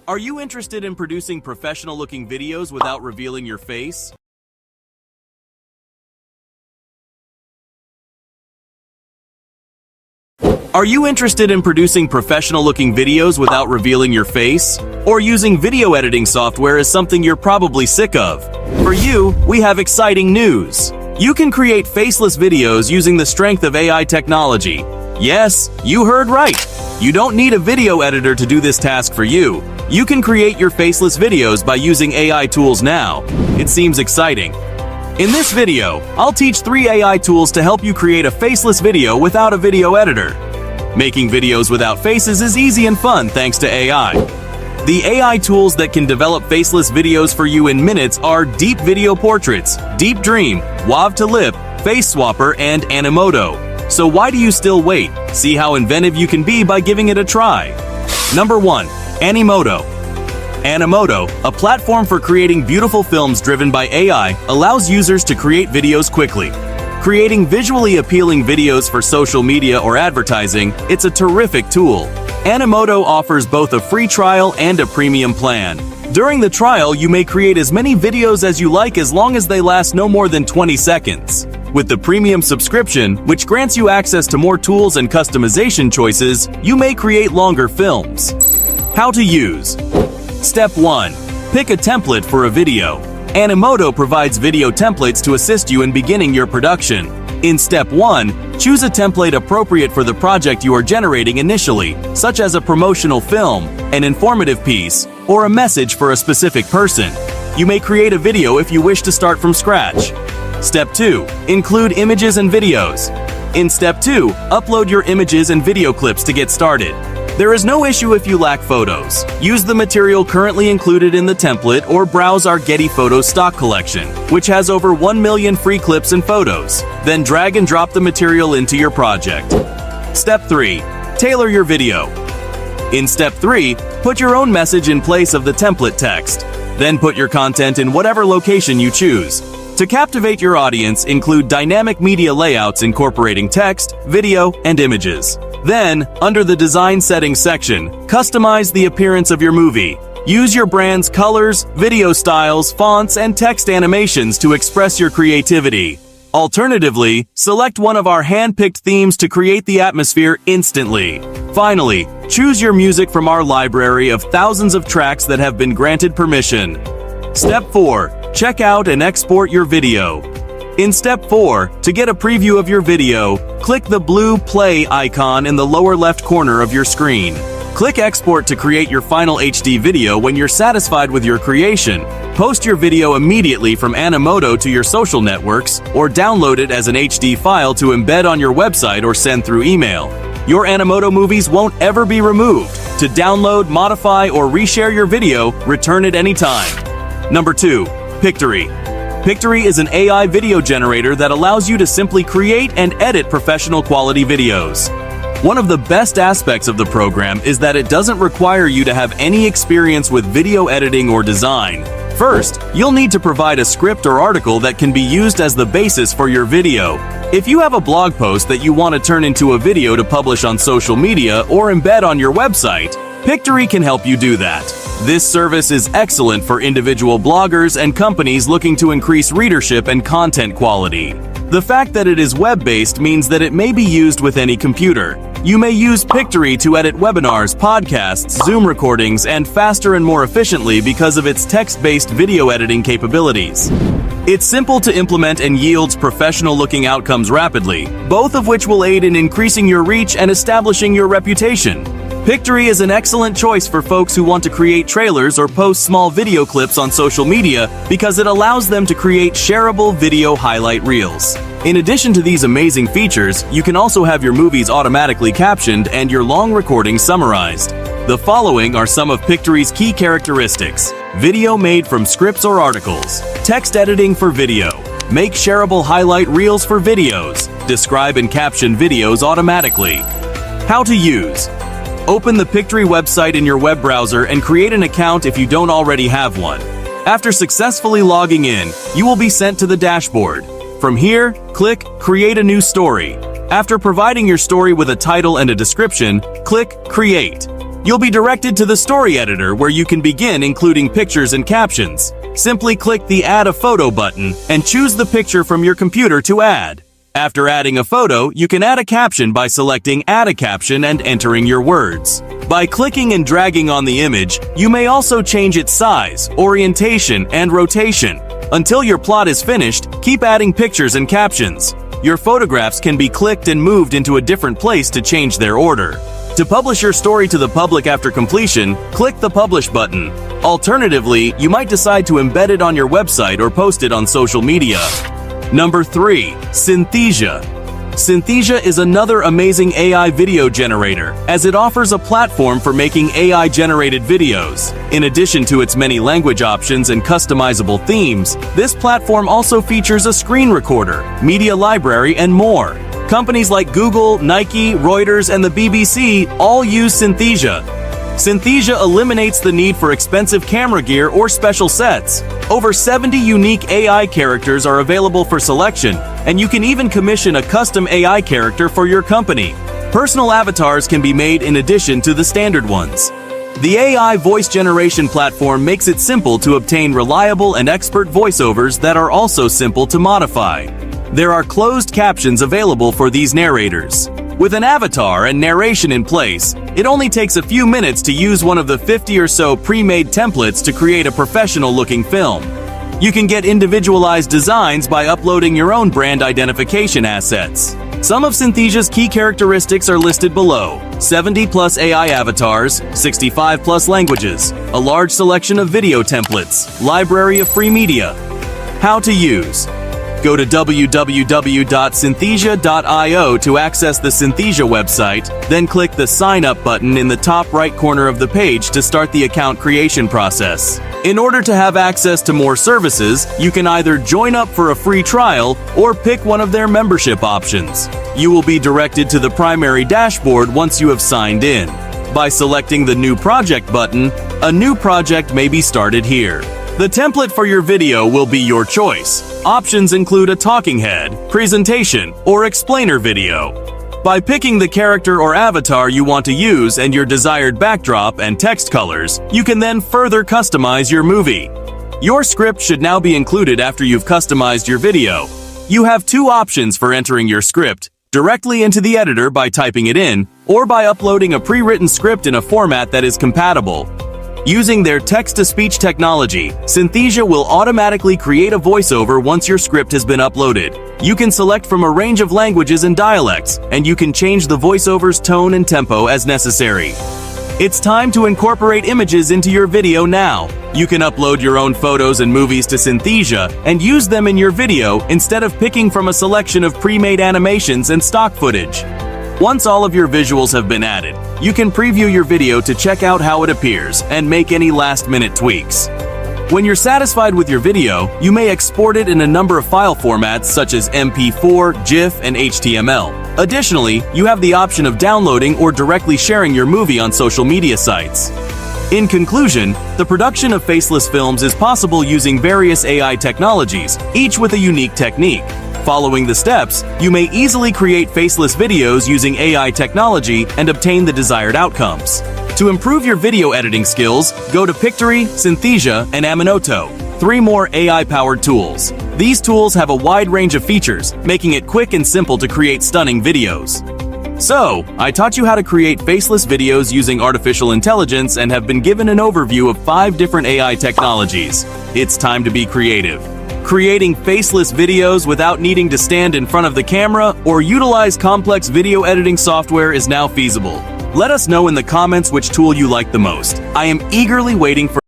Are you interested in producing professional-looking videos without revealing your face? Are you interested in producing professional-looking videos without revealing your face? Or using video editing software is something you're probably sick of? For you, we have exciting news. You can create faceless videos using the strength of AI technology. Yes, you heard right. You don't need a video editor to do this task for you. You can create your faceless videos by using AI tools now. It seems exciting. In this video, I'll teach 3 AI tools to help you create a faceless video without a video editor. Making videos without faces is easy and fun thanks to AI. The AI tools that can develop faceless videos for you in minutes are Deep Video Portraits, Deep Dream, Wav to Lip, Face Swapper, and Animoto. So why do you still wait? See how inventive you can be by giving it a try. Number 1. Animoto. Animoto, a platform for creating beautiful films driven by AI, allows users to create videos quickly. Creating visually appealing videos for social media or advertising, it's a terrific tool. Animoto offers both a free trial and a premium plan. During the trial, you may create as many videos as you like as long as they last no more than 20 seconds. With the premium subscription, which grants you access to more tools and customization choices, you may create longer films. How to use. Step 1. Pick a template for a video. Animoto provides video templates to assist you in beginning your production. In Step 1, choose a template appropriate for the project you are generating initially, such as a promotional film, an informative piece, or a message for a specific person. You may create a video if you wish to start from scratch. Step 2. Include images and videos. In Step 2, upload your images and video clips to get started. There is no issue if you lack photos. Use the material currently included in the template or browse our Getty Photos stock collection, which has over 1 million free clips and photos. Then drag and drop the material into your project. Step 3. Tailor your video. In Step 3, put your own message in place of the template text. Then put your content in whatever location you choose. To captivate your audience, include dynamic media layouts incorporating text, video, and images. Then, under the Design Settings section, customize the appearance of your movie. Use your brand's colors, video styles, fonts, and text animations to express your creativity. Alternatively, select one of our hand-picked themes to create the atmosphere instantly. Finally, choose your music from our library of thousands of tracks that have been granted permission. Step 4. Check out and export your video. In Step 4, to get a preview of your video, click the blue play icon in the lower left corner of your screen. Click Export to create your final HD video when you're satisfied with your creation. Post your video immediately from Animoto to your social networks, or download it as an HD file to embed on your website or send through email. Your Animoto movies won't ever be removed. To download, modify, or reshare your video, return it anytime. Number 2. Pictory. Pictory is an AI video generator that allows you to simply create and edit professional quality videos. One of the best aspects of the program is that it doesn't require you to have any experience with video editing or design. First, you'll need to provide a script or article that can be used as the basis for your video. If you have a blog post that you want to turn into a video to publish on social media or embed on your website, Pictory can help you do that. This service is excellent for individual bloggers and companies looking to increase readership and content quality. The fact that it is web-based means that it may be used with any computer. You may use Pictory to edit webinars, podcasts, Zoom recordings, and faster and more efficiently because of its text-based video editing capabilities. It's simple to implement and yields professional-looking outcomes rapidly, both of which will aid in increasing your reach and establishing your reputation. Pictory is an excellent choice for folks who want to create trailers or post small video clips on social media because it allows them to create shareable video highlight reels. In addition to these amazing features, you can also have your movies automatically captioned and your long recordings summarized. The following are some of Pictory's key characteristics: video made from scripts or articles, text editing for video, make shareable highlight reels for videos, describe and caption videos automatically. How to use. Open the Pictory website in your web browser and create an account if you don't already have one. After successfully logging in, you will be sent to the dashboard. From here, click Create a new story. After providing your story with a title and a description, click Create. You'll be directed to the story editor where you can begin including pictures and captions. Simply click the Add a Photo button and choose the picture from your computer to add. After adding a photo, you can add a caption by selecting Add a Caption and entering your words. By clicking and dragging on the image, you may also change its size, orientation, and rotation. Until your plot is finished, keep adding pictures and captions. Your photographs can be clicked and moved into a different place to change their order. To publish your story to the public after completion, click the Publish button. Alternatively, you might decide to embed it on your website or post it on social media. Number 3. Synthesia. Synthesia is another amazing AI video generator, as it offers a platform for making AI-generated videos. In addition to its many language options and customizable themes, this platform also features a screen recorder, media library, and more. Companies like Google, Nike, Reuters, and the BBC all use Synthesia. Synthesia eliminates the need for expensive camera gear or special sets. Over 70 unique AI characters are available for selection, and you can even commission a custom AI character for your company. Personal avatars can be made in addition to the standard ones. The AI voice generation platform makes it simple to obtain reliable and expert voiceovers that are also simple to modify. There are closed captions available for these narrators. With an avatar and narration in place, it only takes a few minutes to use one of the 50 or so pre-made templates to create a professional-looking film. You can get individualized designs by uploading your own brand identification assets. Some of Synthesia's key characteristics are listed below: 70+ AI avatars, 65+ languages, a large selection of video templates, library of free media. How to use. Go to www.synthesia.io to access the Synthesia website, then click the Sign Up button in the top right corner of the page to start the account creation process. In order to have access to more services, you can either join up for a free trial or pick one of their membership options. You will be directed to the primary dashboard once you have signed in. By selecting the New Project button, a new project may be started here. The template for your video will be your choice. Options include a talking head, presentation, or explainer video. By picking the character or avatar you want to use and your desired backdrop and text colors, you can then further customize your movie. Your script should now be included after you've customized your video. You have two options for entering your script: directly into the editor by typing it in, or by uploading a pre-written script in a format that is compatible. Using their text-to-speech technology, Synthesia will automatically create a voiceover once your script has been uploaded. You can select from a range of languages and dialects, and you can change the voiceover's tone and tempo as necessary. It's time to incorporate images into your video now. You can upload your own photos and movies to Synthesia and use them in your video instead of picking from a selection of pre-made animations and stock footage. Once all of your visuals have been added, you can preview your video to check out how it appears and make any last-minute tweaks. When you're satisfied with your video, you may export it in a number of file formats such as MP4, GIF, and HTML. Additionally, you have the option of downloading or directly sharing your movie on social media sites. In conclusion, the production of Faceless films is possible using various AI technologies, each with a unique technique. Following the steps, you may easily create faceless videos using AI technology and obtain the desired outcomes. To improve your video editing skills, go to Pictory, Synthesia, and Aminoto, 3 more AI-powered tools. These tools have a wide range of features, making it quick and simple to create stunning videos. So, I taught you how to create faceless videos using artificial intelligence and have been given an overview of 5 different AI technologies. It's time to be creative. Creating faceless videos without needing to stand in front of the camera or utilize complex video editing software is now feasible. Let us know in the comments which tool you like the most. I am eagerly waiting for